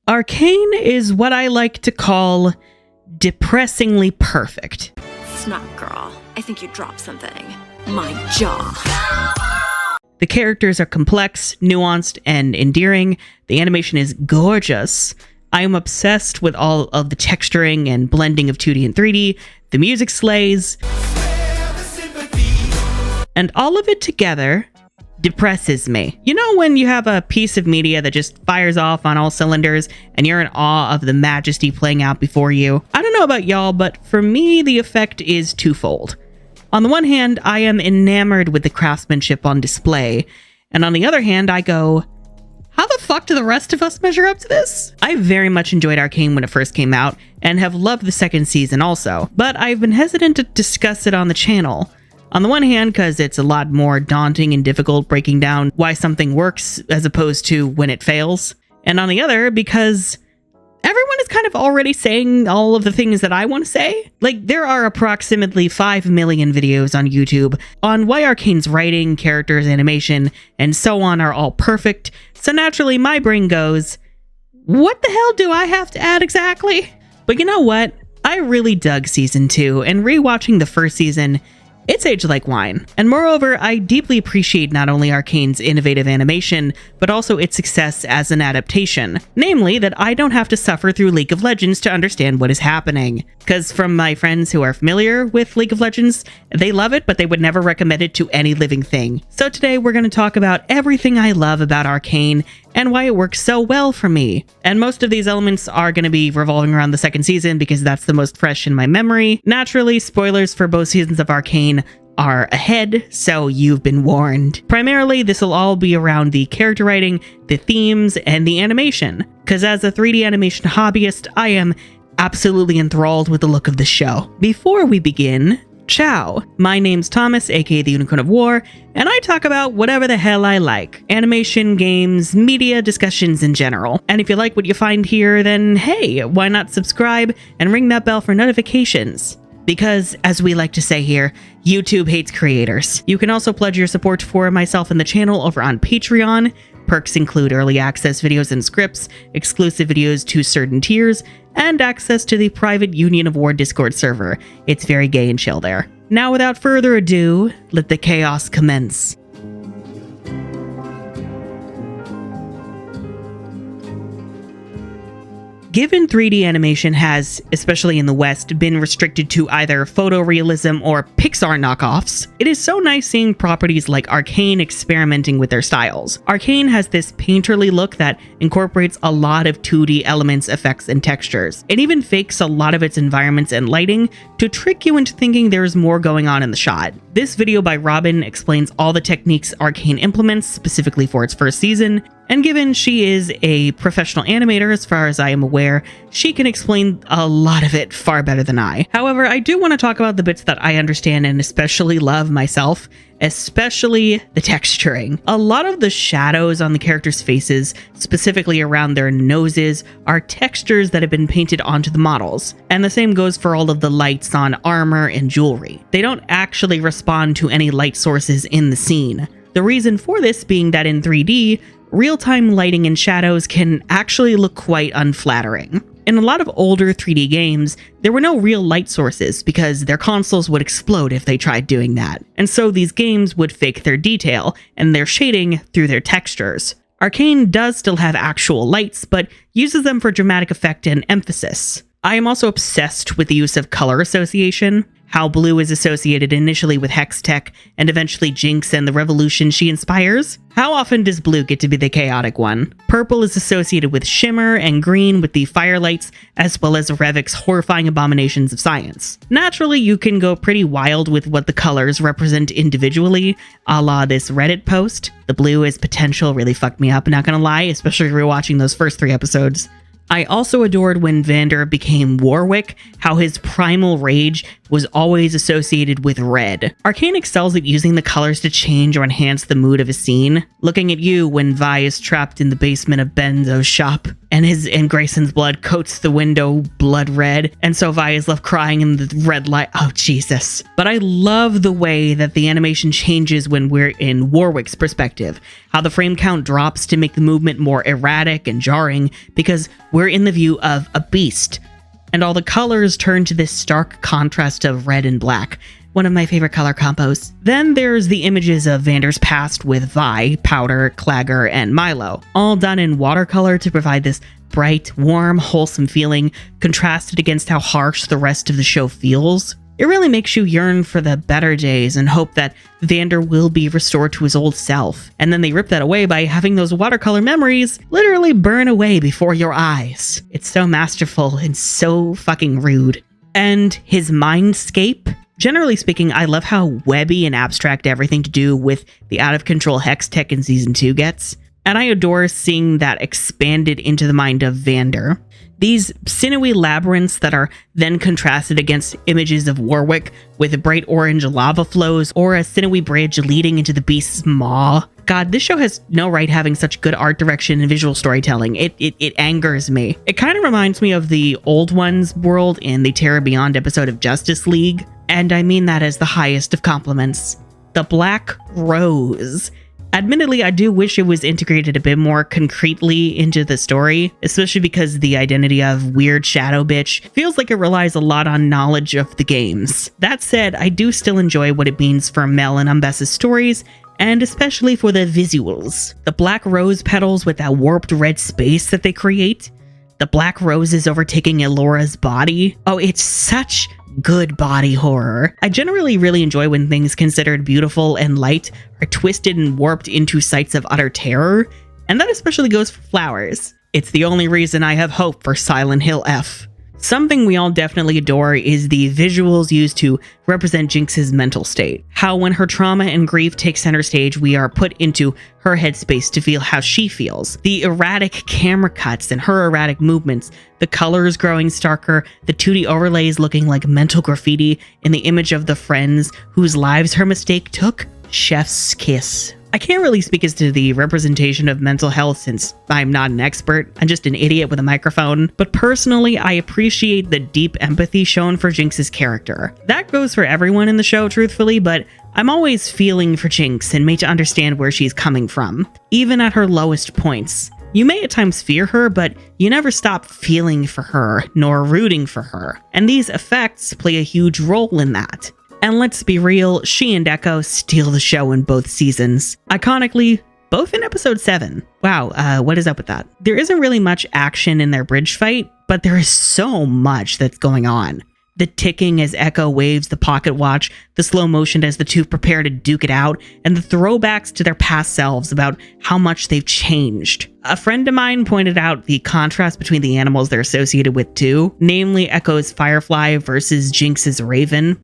Arcane is what I like to call depressingly perfect. Snap, girl. I think you dropped something. My jaw. The characters are complex, nuanced, and endearing. The animation is gorgeous. I am obsessed with all of the texturing and blending of 2D and 3D. The music slays. And all of it together depresses me. You know when you have a piece of media that just fires off on all cylinders and you're in awe of the majesty playing out before you? I don't know about y'all, but for me, the effect is twofold. On the one hand, I am enamored with the craftsmanship on display, and on the other hand, I go, how the fuck do the rest of us measure up to this? I very much enjoyed Arcane when it first came out, and have loved the second season also, but I've been hesitant to discuss it on the channel. On the one hand, because it's a lot more daunting and difficult breaking down why something works as opposed to when it fails. And on the other, because everyone is kind of already saying all of the things that I want to say. Like, there are approximately 5 million videos on YouTube on why Arcane's writing, characters, animation, and so on are all perfect. So naturally, my brain goes, what the hell do I have to add exactly? But you know what? I really dug season 2, and rewatching the first season, it's aged like wine. And moreover, I deeply appreciate not only Arcane's innovative animation, but also its success as an adaptation. Namely, that I don't have to suffer through League of Legends to understand what is happening. Because from my friends who are familiar with League of Legends, they love it, but they would never recommend it to any living thing. So today we're going to talk about everything I love about Arcane and why it works so well for me. And most of these elements are going to be revolving around the second season because that's the most fresh in my memory. Naturally, spoilers for both seasons of Arcane are ahead, so you've been warned. Primarily, this will all be around the character writing, the themes, and the animation. Because as a 3D animation hobbyist, I am absolutely enthralled with the look of the show. Before we begin, ciao. My name's Thomas, aka the Unicorn of War, and I talk about whatever the hell I like. Animation, games, media, discussions in general. And if you like what you find here, then hey, why not subscribe and ring that bell for notifications? Because, as we like to say here, YouTube hates creators. You can also pledge your support for myself and the channel over on Patreon. Perks include early access videos and scripts, exclusive videos to certain tiers, and access to the private Union of War Discord server. It's very gay and chill there. Now, without further ado, let the chaos commence. Given 3D animation has, especially in the West, been restricted to either photorealism or Pixar knockoffs, it is so nice seeing properties like Arcane experimenting with their styles. Arcane has this painterly look that incorporates a lot of 2D elements, effects, and textures. It even fakes a lot of its environments and lighting to trick you into thinking there's more going on in the shot. This video by Robin explains all the techniques Arcane implements specifically for its first season, and given she is a professional animator as far as I am aware, she can explain a lot of it far better than I. However, I do want to talk about the bits that I understand and especially love myself, especially the texturing. A lot of the shadows on the characters' faces, specifically around their noses, are textures that have been painted onto the models. And the same goes for all of the lights on armor and jewelry. They don't actually respond to any light sources in the scene. The reason for this being that in 3D, real-time lighting and shadows can actually look quite unflattering. In a lot of older 3D games, there were no real light sources because their consoles would explode if they tried doing that. And so these games would fake their detail and their shading through their textures. Arcane does still have actual lights, but uses them for dramatic effect and emphasis. I am also obsessed with the use of color association. How blue is associated initially with Hex Tech and eventually Jinx and the revolution she inspires. How often does blue get to be the chaotic one? Purple is associated with Shimmer and green with the firelights, as well as Revik's horrifying abominations of science. Naturally, you can go pretty wild with what the colors represent individually, a la this Reddit post. The blue is potential really fucked me up, not gonna lie, especially rewatching those first 3 episodes. I also adored when Vander became Warwick, how his primal rage was always associated with red. Arcane excels at using the colors to change or enhance the mood of a scene. Looking at you when Vi is trapped in the basement of Benzo's shop, and Grayson's blood coats the window blood red, and so Vi is left crying in the red light. Oh, Jesus. But I love the way that the animation changes when we're in Warwick's perspective, how the frame count drops to make the movement more erratic and jarring, because we're in the view of a beast, and all the colors turn to this stark contrast of red and black. One of my favorite color combos. Then there's the images of Vander's past with Vi, Powder, Clagger, and Milo, all done in watercolor to provide this bright, warm, wholesome feeling, contrasted against how harsh the rest of the show feels. It really makes you yearn for the better days and hope that Vander will be restored to his old self. And then they rip that away by having those watercolor memories literally burn away before your eyes. It's so masterful and so fucking rude. And his mindscape? Generally speaking, I love how webby and abstract everything to do with the out-of-control hex tech in Season 2 gets. And I adore seeing that expanded into the mind of Vander. These sinewy labyrinths that are then contrasted against images of Warwick with bright orange lava flows or a sinewy bridge leading into the beast's maw. God, this show has no right having such good art direction and visual storytelling. It angers me. It kind of reminds me of the Old Ones world in the Terror Beyond episode of Justice League. And I mean that as the highest of compliments. The Black Rose. Admittedly, I do wish it was integrated a bit more concretely into the story, especially because the identity of Weird Shadow Bitch feels like it relies a lot on knowledge of the games. That said, I do still enjoy what it means for Mel and Umbessa's stories, and especially for the visuals. The black rose petals with that warped red space that they create. The black roses overtaking Elora's body. Oh, it's such good body horror. I generally really enjoy when things considered beautiful and light are twisted and warped into sights of utter terror, and that especially goes for flowers. It's the only reason I have hope for Silent Hill F. Something we all definitely adore is the visuals used to represent Jinx's mental state. How when her trauma and grief take center stage, we are put into her headspace to feel how she feels. The erratic camera cuts and her erratic movements, the colors growing starker, the 2D overlays looking like mental graffiti in the image of the friends whose lives her mistake took. Chef's kiss. I can't really speak as to the representation of mental health since I'm not an expert. I'm just an idiot with a microphone. But personally, I appreciate the deep empathy shown for Jinx's character. That goes for everyone in the show, truthfully, but I'm always feeling for Jinx and made to understand where she's coming from, even at her lowest points. You may at times fear her, but you never stop feeling for her, nor rooting for her. And these effects play a huge role in that. And let's be real, she and Echo steal the show in both seasons. Iconically, both in episode 7. Wow, what is up with that? There isn't really much action in their bridge fight, but there is so much that's going on. The ticking as Echo waves the pocket watch, the slow motion as the two prepare to duke it out, and the throwbacks to their past selves about how much they've changed. A friend of mine pointed out the contrast between the animals they're associated with too, namely Echo's Firefly versus Jinx's Raven.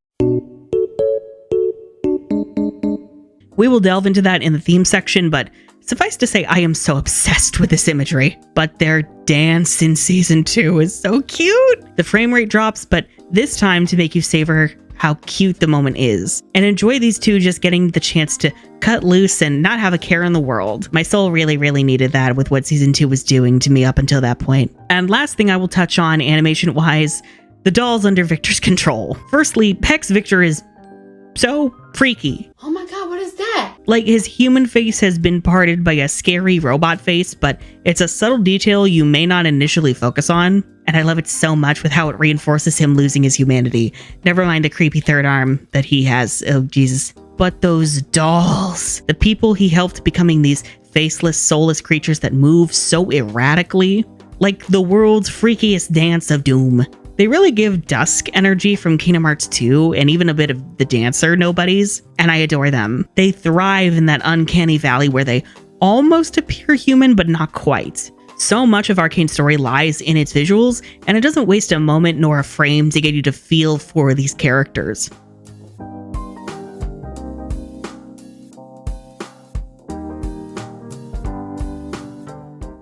We will delve into that in the theme section, but suffice to say, I am so obsessed with this imagery. But their dance in season 2 is so cute. The frame rate drops, but this time to make you savor how cute the moment is, and enjoy these two just getting the chance to cut loose and not have a care in the world. My soul really needed that with what season 2 was doing to me up until that point. And last thing I will touch on animation-wise, the dolls under Victor's control. Firstly, Hex Victor is so freaky. Oh my god, what is that? Like, his human face has been parted by a scary robot face, but it's a subtle detail you may not initially focus on, and I love it so much with how it reinforces him losing his humanity. Never mind the creepy third arm that he has. Oh, Jesus. But those dolls, the people he helped becoming these faceless, soulless creatures that move so erratically, like the world's freakiest dance of doom. They really give Dusk energy from Kingdom Hearts 2 and even a bit of the Dancer Nobodies, and I adore them. They thrive in that uncanny valley where they almost appear human, but not quite. So much of Arcane's story lies in its visuals, and it doesn't waste a moment nor a frame to get you to feel for these characters.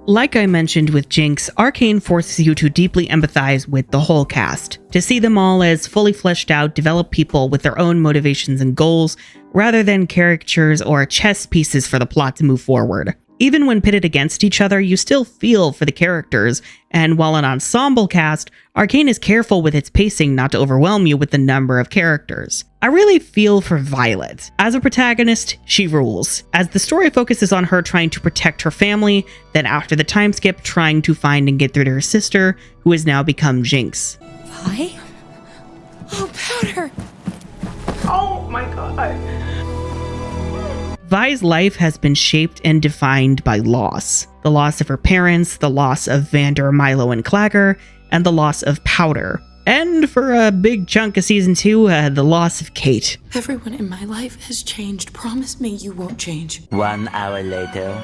Like I mentioned with Jinx, Arcane forces you to deeply empathize with the whole cast, to see them all as fully fleshed out, developed people with their own motivations and goals, rather than caricatures or chess pieces for the plot to move forward. Even when pitted against each other, you still feel for the characters, and while an ensemble cast, Arcane is careful with its pacing not to overwhelm you with the number of characters. I really feel for Violet. As a protagonist, she rules, as the story focuses on her trying to protect her family, then after the time skip, trying to find and get through to her sister, who has now become Jinx. Vi? Oh, Powder! Oh my god. Vi's life has been shaped and defined by loss. The loss of her parents, the loss of Vander, Milo, and Clagger, and the loss of Powder. And for a big chunk of season 2, the loss of Kate. Everyone in my life has changed. Promise me you won't change. 1 hour later.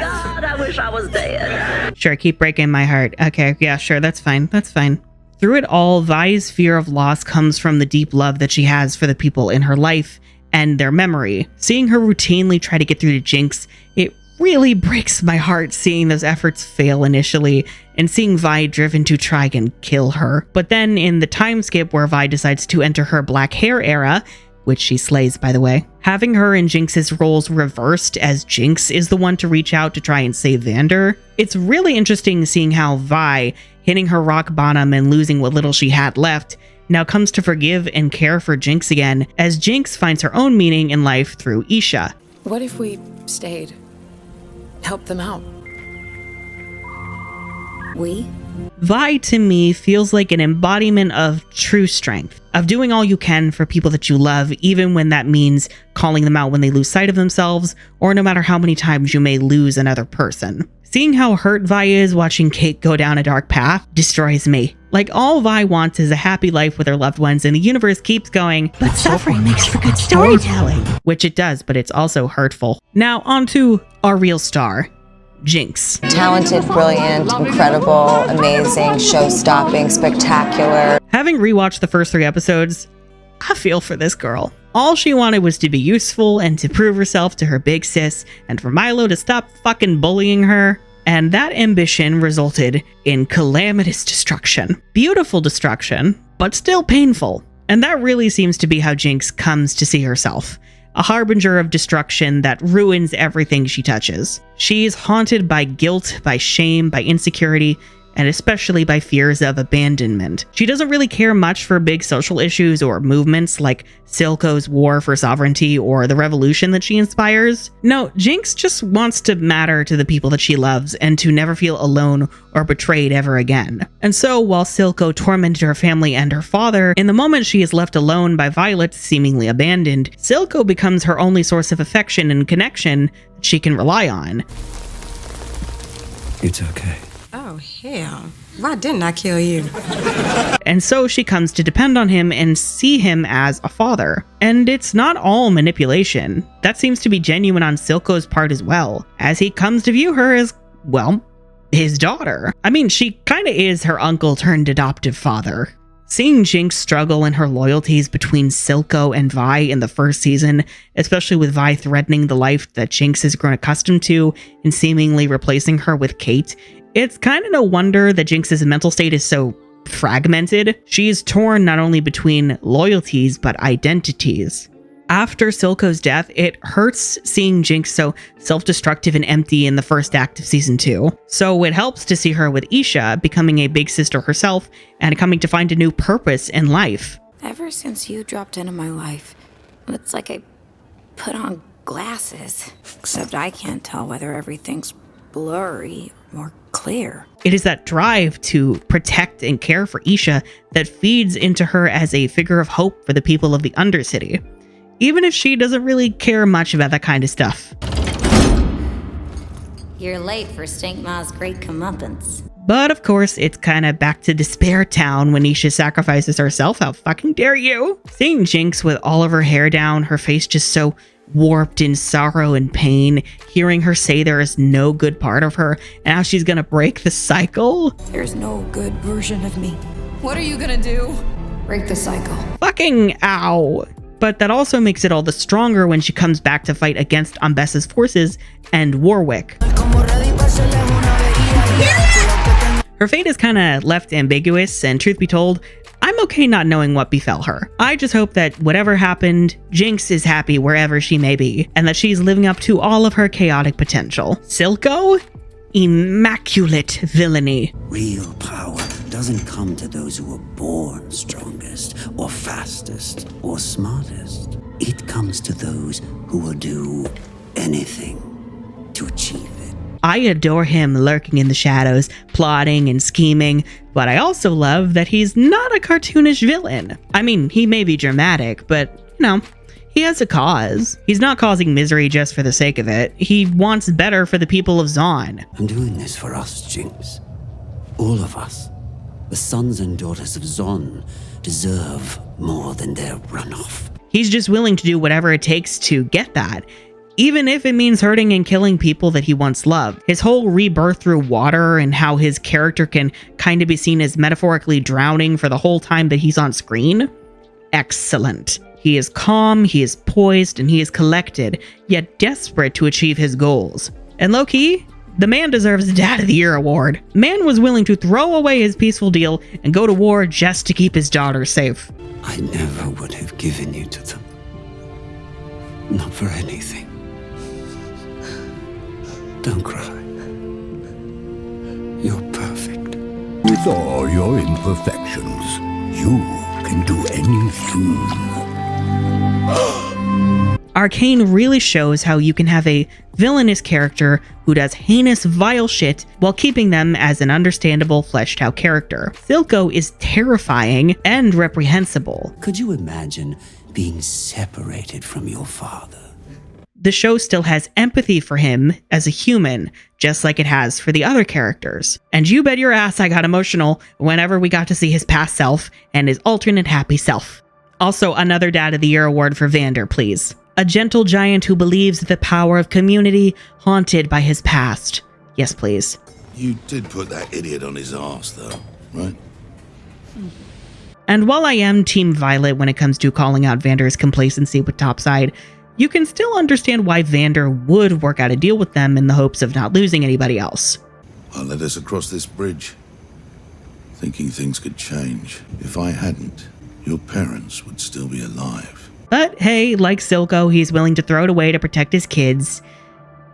God, I wish I was dead. Sure, keep breaking my heart. Okay, yeah, sure, that's fine. That's fine. Through it all, Vi's fear of loss comes from the deep love that she has for the people in her life and their memory. Seeing her routinely try to get through to Jinx, it really breaks my heart seeing those efforts fail initially and seeing Vi driven to try and kill her. But then in the time skip where Vi decides to enter her black hair era, which she slays by the way, having her and Jinx's roles reversed as Jinx is the one to reach out to try and save Vander, it's really interesting seeing how Vi, hitting her rock bottom and losing what little she had left, now comes to forgive and care for Jinx again, as Jinx finds her own meaning in life through Isha. What if we stayed? Help them out. We? Vi to me feels like an embodiment of true strength, of doing all you can for people that you love, even when that means calling them out when they lose sight of themselves, or no matter how many times you may lose another person. Seeing how hurt Vi is watching Kate go down a dark path destroys me. Like, all Vi wants is a happy life with her loved ones, and the universe keeps going, but suffering makes for good storytelling. Which it does, but it's also hurtful. Now, on to our real star, Jinx. Talented, brilliant, incredible, amazing, show-stopping, spectacular. Having rewatched the first 3 episodes, I feel for this girl. All she wanted was to be useful and to prove herself to her big sis, and for Milo to stop fucking bullying her. And that ambition resulted in calamitous destruction. Beautiful destruction, but still painful. And that really seems to be how Jinx comes to see herself. A harbinger of destruction that ruins everything she touches. She's haunted by guilt, by shame, by insecurity, and especially by fears of abandonment. She doesn't really care much for big social issues or movements like Silco's war for sovereignty or the revolution that she inspires. No, Jinx just wants to matter to the people that she loves and to never feel alone or betrayed ever again. And so while Silco tormented her family and her father, in the moment she is left alone by Violet, seemingly abandoned, Silco becomes her only source of affection and connection that she can rely on. It's okay. Oh, hell. Why didn't I kill you? And so she comes to depend on him and see him as a father. And it's not all manipulation. That seems to be genuine on Silco's part as well, as he comes to view her as, well, his daughter. I mean, she kinda is her uncle turned adoptive father. Seeing Jinx struggle in her loyalties between Silco and Vi in the first season, especially with Vi threatening the life that Jinx has grown accustomed to and seemingly replacing her with Kate, it's kind of no wonder that Jinx's mental state is so fragmented. She's torn not only between loyalties, but identities. After Silco's death, it hurts seeing Jinx so self-destructive and empty in the first act of season 2. So it helps to see her with Isha becoming a big sister herself and coming to find a new purpose in life. Ever since you dropped into my life, it's like I put on glasses. Except I can't tell whether everything's blurry or clear. It is that drive to protect and care for Isha that feeds into her as a figure of hope for the people of the Undercity, even if she doesn't really care much about that kind of stuff. You're late for Stinkma's great comeuppance. But of course, it's kind of back to Despair Town when Isha sacrifices herself. How fucking dare you? Seeing Jinx with all of her hair down, her face just so warped in sorrow and pain, hearing her say there is no good part of her and how she's gonna break the cycle. There's no good version of me. What are you gonna do? Break the cycle. Fucking ow. But that also makes it all the stronger when she comes back to fight against Ambessa's forces and Warwick. Her fate is kind of left ambiguous, and truth be told, I'm okay not knowing what befell her. I just hope that whatever happened, Jinx is happy wherever she may be, and that she's living up to all of her chaotic potential. Silco? Immaculate villainy. Real power doesn't come to those who are born strongest, or fastest, or smartest. It comes to those who will do anything to achieve it. I adore him lurking in the shadows, plotting and scheming, but I also love that he's not a cartoonish villain. I mean, he may be dramatic, but, he has a cause. He's not causing misery just for the sake of it. He wants better for the people of Zaun. I'm doing this for us, Jinx. All of us. The sons and daughters of Zaun deserve more than their runoff. He's just willing to do whatever it takes to get that, even if it means hurting and killing people that he once loved. His whole rebirth through water and how his character can kind of be seen as metaphorically drowning for the whole time that he's on screen. Excellent. He is calm, he is poised, and he is collected, yet desperate to achieve his goals. And low-key, the man deserves a Dad of the Year award. Man was willing to throw away his peaceful deal and go to war just to keep his daughter safe. I never would have given you to them. Not for anything. Don't cry. You're perfect. With all your imperfections, you can do anything. Arcane really shows how you can have a villainous character who does heinous, vile shit while keeping them as an understandable, fleshed out character. Silco is terrifying and reprehensible. Could you imagine being separated from your father? The show still has empathy for him as a human, just like it has for the other characters. And you bet your ass I got emotional whenever we got to see his past self and his alternate happy self. Also, another Dad of the Year award for Vander, please. A gentle giant who believes in the power of community, haunted by his past. Yes, please. You did put that idiot on his arse, though, right? And while I am Team Violet when it comes to calling out Vander's complacency with Topside, you can still understand why Vander would work out a deal with them in the hopes of not losing anybody else. I led us across this bridge, thinking things could change. If I hadn't, your parents would still be alive. But hey, like Silco, he's willing to throw it away to protect his kids.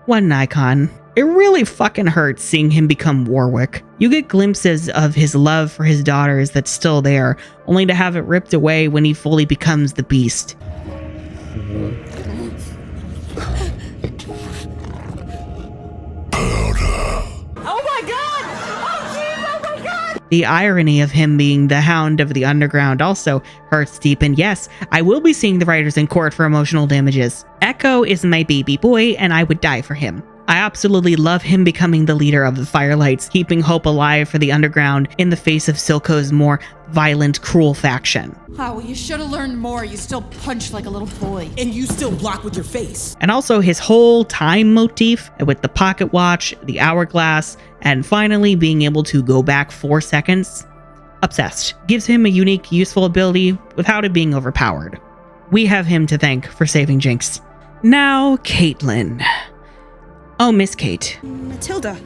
What an icon. It really fucking hurts seeing him become Warwick. You get glimpses of his love for his daughters that's still there, only to have it ripped away when he fully becomes the beast. The irony of him being the Hound of the Underground also hurts deep, and yes, I will be seeing the writers in court for emotional damages. Echo is my baby boy, and I would die for him. I absolutely love him becoming the leader of the Firelights, keeping hope alive for the Underground in the face of Silco's more violent, cruel faction. Oh, you should have learned more. You still punch like a little boy. And you still block with your face. And also his whole time motif with the pocket watch, the hourglass, and finally being able to go back 4 seconds. Obsessed. Gives him a unique, useful ability without it being overpowered. We have him to thank for saving Jinx. Now, Caitlyn. Oh, Miss Kate. Matilda.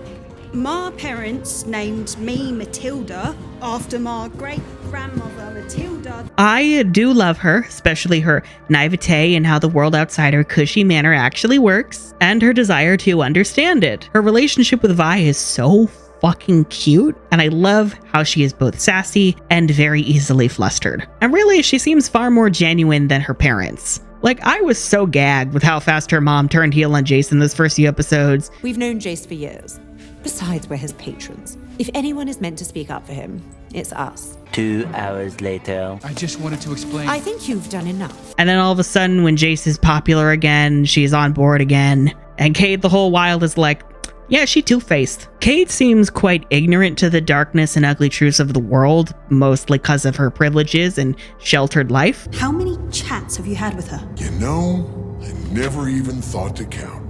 My parents named me Matilda after my great-grandmother Matilda. I do love her, especially her naivete and how the world outside her cushy manner actually works, and her desire to understand it. Her relationship with Vi is so fucking cute, and I love how she is both sassy and very easily flustered. And really, she seems far more genuine than her parents. Like, I was so gagged with how fast her mom turned heel on Jason this first few episodes. We've known Jace for years. Besides, we're his patrons. If anyone is meant to speak up for him, it's us. 2 hours later. I just wanted to explain. I think you've done enough. And then all of a sudden, when Jace is popular again, she's on board again. And Kate the whole while is like, yeah, she two-faced. Kate seems quite ignorant to the darkness and ugly truths of the world, mostly because of her privileges and sheltered life. How many chats have you had with her? You know, I never even thought to count.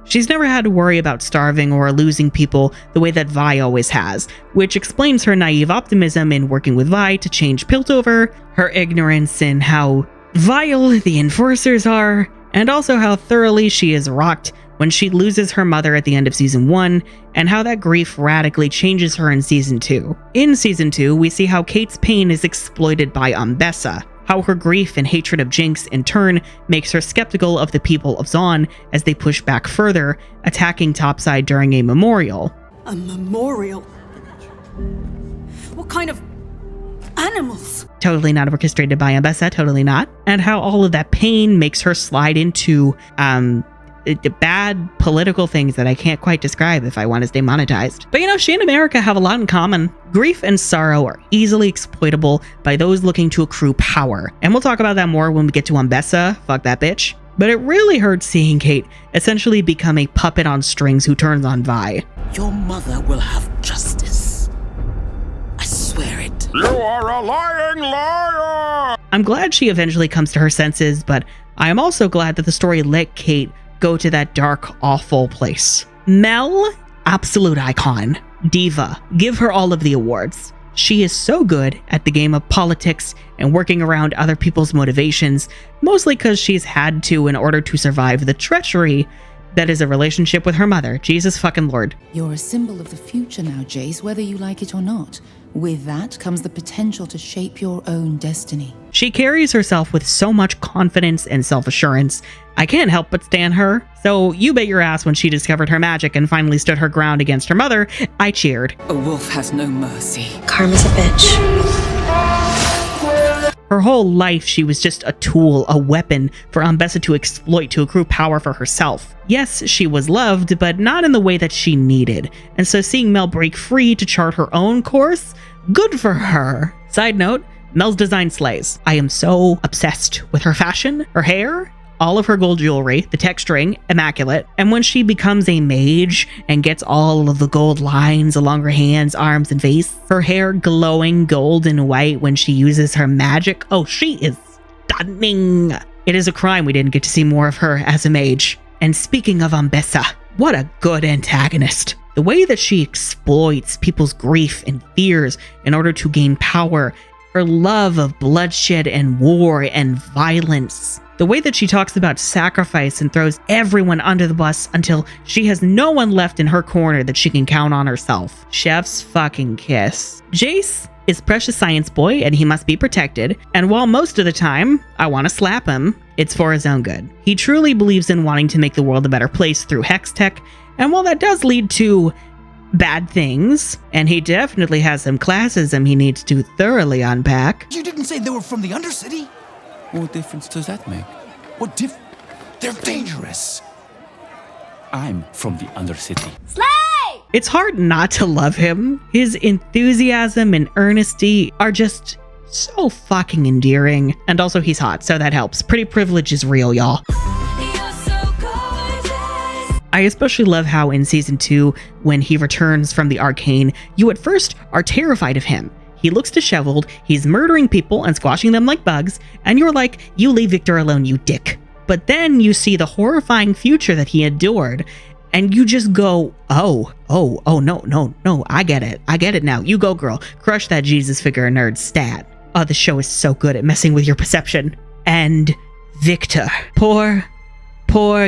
She's never had to worry about starving or losing people the way that Vi always has, which explains her naive optimism in working with Vi to change Piltover, her ignorance in how vile the Enforcers are, and also how thoroughly she is rocked when she loses her mother at the end of season 1, and how that grief radically changes her in season 2. In season 2, we see how Kate's pain is exploited by Ambessa, how her grief and hatred of Jinx in turn makes her skeptical of the people of Zaun as they push back further, attacking Topside during a memorial. A memorial? What kind of animals? Totally not orchestrated by Ambessa, totally not. And how all of that pain makes her slide into bad political things that I can't quite describe if I want to stay monetized. But you know, she and America have a lot in common. Grief and sorrow are easily exploitable by those looking to accrue power. And we'll talk about that more when we get to Ambessa, fuck that bitch. But it really hurts seeing Kate essentially become a puppet on strings who turns on Vi. Your mother will have justice. I swear it. You are a lying liar! I'm glad she eventually comes to her senses, but I am also glad that the story let Kate go to that dark, awful place. Mel, absolute icon. Diva, give her all of the awards. She is so good at the game of politics and working around other people's motivations, mostly because she's had to in order to survive the treachery that is a relationship with her mother. Jesus fucking Lord. You're a symbol of the future now, Jace, whether you like it or not. With that comes the potential to shape your own destiny. She carries herself with so much confidence and self-assurance. I can't help but stan her. So you bet your ass when she discovered her magic and finally stood her ground against her mother, I cheered. A wolf has no mercy. Karma's a bitch. Her whole life, she was just a tool, a weapon for Ambessa to exploit to accrue power for herself. Yes, she was loved, but not in the way that she needed. And so seeing Mel break free to chart her own course, good for her. Side note, Mel's design slays. I am so obsessed with her fashion, her hair, all of her gold jewelry, the texturing, immaculate. And when she becomes a mage and gets all of the gold lines along her hands, arms, and face, her hair glowing gold and white when she uses her magic, oh, she is stunning. It is a crime we didn't get to see more of her as a mage. And speaking of Ambessa, what a good antagonist. The way that she exploits people's grief and fears in order to gain power, her love of bloodshed and war and violence. The way that she talks about sacrifice and throws everyone under the bus until she has no one left in her corner that she can count on herself. Chef's fucking kiss. Jace is Precious Science Boy and he must be protected. And while most of the time I want to slap him, it's for his own good. He truly believes in wanting to make the world a better place through hex tech. And while that does lead to bad things, and he definitely has some classism he needs to thoroughly unpack. You didn't say they were from the Undercity? What difference does that make? They're dangerous. I'm from the Undercity. Slay! It's hard not to love him. His enthusiasm and earnesty are just so fucking endearing. And also he's hot, so that helps. Pretty privilege is real, y'all. I especially love how in season 2, when he returns from the Arcane, you at first are terrified of him. He looks disheveled, he's murdering people and squashing them like bugs, and you're like, you leave Victor alone, you dick. But then you see the horrifying future that he endured, and you just go, oh, no, I get it now. You go, girl, crush that Jesus figure nerd stat. Oh, the show is so good at messing with your perception. And Victor, poor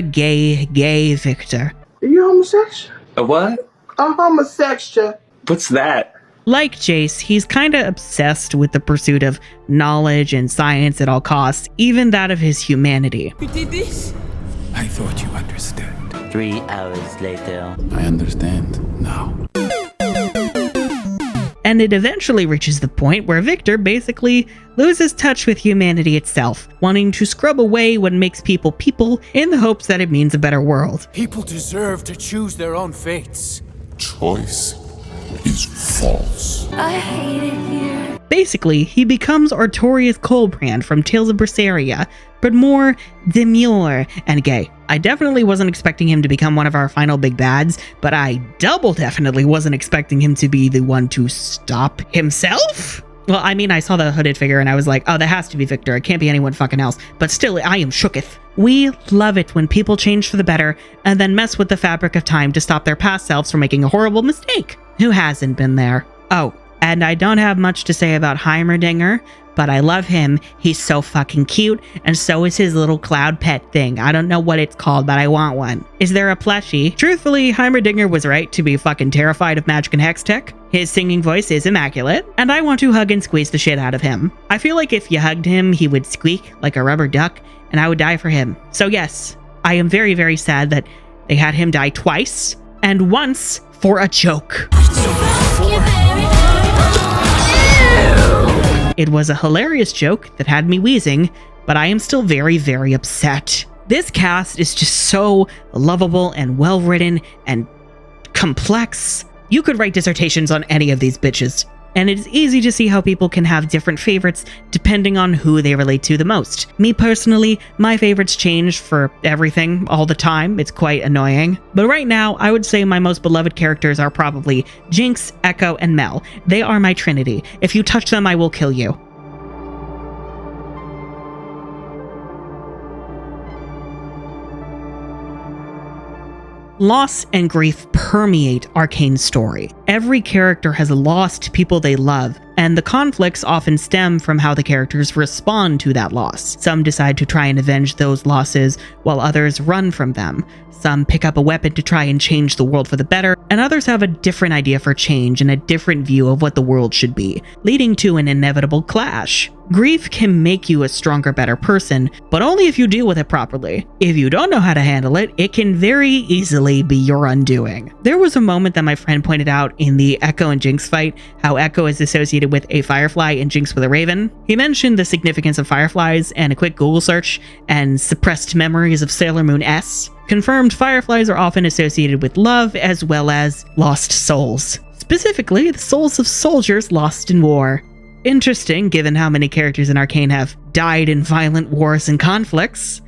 gay Victor. Are you homosexual? A what? I'm homosexual. What's that? Like Jace, he's kinda obsessed with the pursuit of knowledge and science at all costs, even that of his humanity. You did this? I thought you understood. 3 hours later. I understand now. And it eventually reaches the point where Victor basically loses touch with humanity itself, wanting to scrub away what makes people people in the hopes that it means a better world. People deserve to choose their own fates. Choice is false. I hate it here. Basically, he becomes Artorius Colbrand from Tales of Berseria, but more demure and gay. I definitely wasn't expecting him to become one of our final big bads, but I double definitely wasn't expecting him to be the one to stop himself. Well, I mean, I saw the hooded figure and I was like, oh, that has to be Victor. It can't be anyone fucking else. But still, I am shooketh. We love it when people change for the better and then mess with the fabric of time to stop their past selves from making a horrible mistake. Who hasn't been there? Oh, And I don't have much to say about Heimerdinger, but I love him. He's so fucking cute, and so is his little cloud pet thing. I don't know what it's called, but I want one. Is there a plushie? Truthfully, Heimerdinger was right to be fucking terrified of magic and hex tech. His singing voice is immaculate, and I want to hug and squeeze the shit out of him. I feel like if you hugged him, he would squeak like a rubber duck, and I would die for him. So yes, I am very, very sad that they had him die twice, and once for a joke. It was a hilarious joke that had me wheezing, but I am still very, very upset. This cast is just so lovable and well-written and complex. You could write dissertations on any of these bitches. And it's easy to see how people can have different favorites depending on who they relate to the most. Me personally, my favorites change for everything all the time. It's quite annoying. But right now, I would say my most beloved characters are probably Jinx, Echo, and Mel. They are my trinity. If you touch them, I will kill you. Loss and grief permeate Arcane's story. Every character has lost people they love, and the conflicts often stem from how the characters respond to that loss. Some decide to try and avenge those losses, while others run from them. Some pick up a weapon to try and change the world for the better, and others have a different idea for change and a different view of what the world should be, leading to an inevitable clash. Grief can make you a stronger, better person, but only if you deal with it properly. If you don't know how to handle it, it can very easily be your undoing. There was a moment that my friend pointed out in the Echo and Jinx fight, how Echo is associated with a firefly and Jinx with a raven. He mentioned the significance of fireflies, and a quick Google search and suppressed memories of Sailor Moon S confirmed fireflies are often associated with love as well as lost souls. Specifically, the souls of soldiers lost in war. Interesting, given how many characters in Arcane have died in violent wars and conflicts.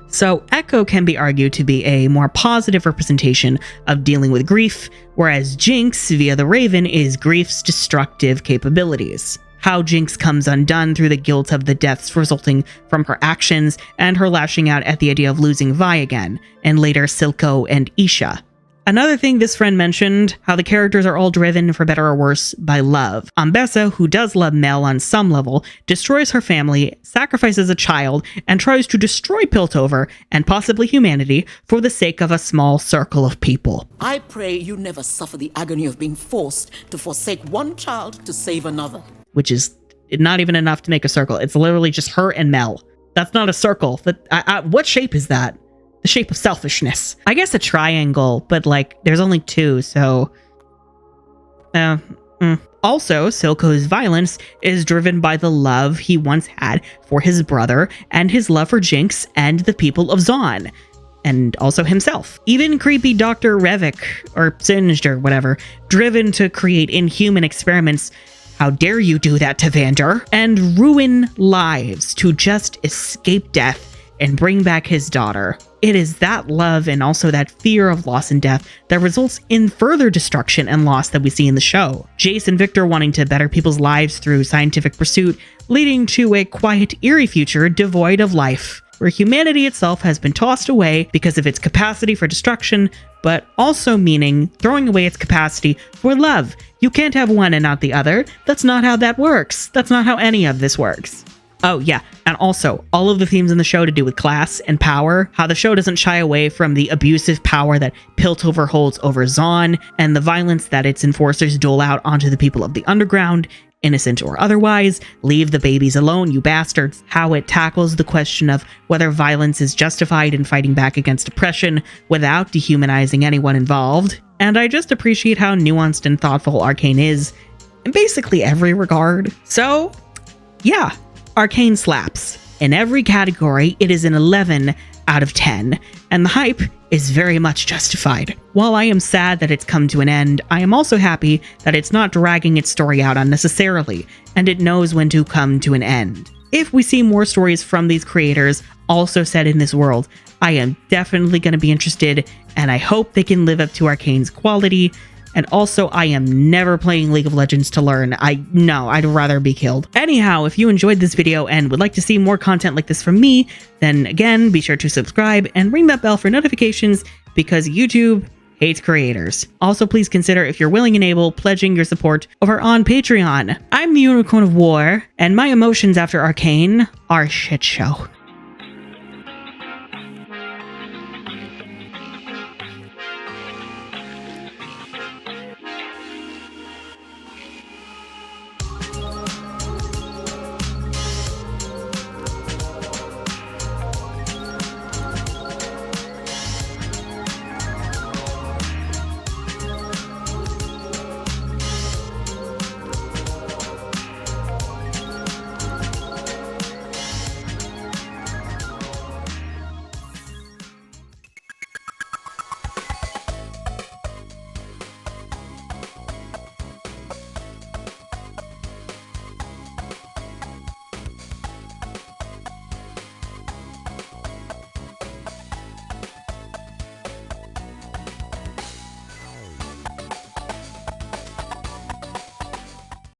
So Echo can be argued to be a more positive representation of dealing with grief, whereas Jinx, via the Raven, is grief's destructive capabilities. How Jinx comes undone through the guilt of the deaths resulting from her actions, and her lashing out at the idea of losing Vi again, and later Silco and Isha. Another thing this friend mentioned, how the characters are all driven, for better or worse, by love. Ambessa, who does love Mel on some level, destroys her family, sacrifices a child, and tries to destroy Piltover, and possibly humanity, for the sake of a small circle of people. I pray you never suffer the agony of being forced to forsake one child to save another. Which is not even enough to make a circle. It's literally just her and Mel. That's not a circle. What shape is that? The shape of selfishness. I guess a triangle, but like there's only two, so... Also, Silco's violence is driven by the love he once had for his brother and his love for Jinx and the people of Zaun. And also himself. Even creepy Dr. Revik, or Singed or whatever, driven to create inhuman experiments. How dare you do that to Vander? And ruin lives to just escape death and bring back his daughter. It is that love and also that fear of loss and death that results in further destruction and loss that we see in the show. Jace and Victor wanting to better people's lives through scientific pursuit, leading to a quiet, eerie future devoid of life, where humanity itself has been tossed away because of its capacity for destruction, but also meaning throwing away its capacity for love. You can't have one and not the other. That's not how that works. That's not how any of this works. Oh yeah, and also, all of the themes in the show to do with class and power, how the show doesn't shy away from the abusive power that Piltover holds over Zaun, and the violence that its enforcers dole out onto the people of the underground, innocent or otherwise. Leave the babies alone, you bastards. How it tackles the question of whether violence is justified in fighting back against oppression without dehumanizing anyone involved. And I just appreciate how nuanced and thoughtful Arcane is in basically every regard. So, yeah. Arcane slaps. In every category, it is an 11 out of 10, and the hype is very much justified. While I am sad that it's come to an end, I am also happy that it's not dragging its story out unnecessarily, and it knows when to come to an end. If we see more stories from these creators also set in this world, I am definitely going to be interested, and I hope they can live up to Arcane's quality. And also, I am never playing League of Legends to learn. I'd rather be killed. Anyhow, if you enjoyed this video and would like to see more content like this from me, then again, be sure to subscribe and ring that bell for notifications, because YouTube hates creators. Also, please consider, if you're willing and able, pledging your support over on Patreon. I'm the Unicorn of War, and my emotions after Arcane are a shit show.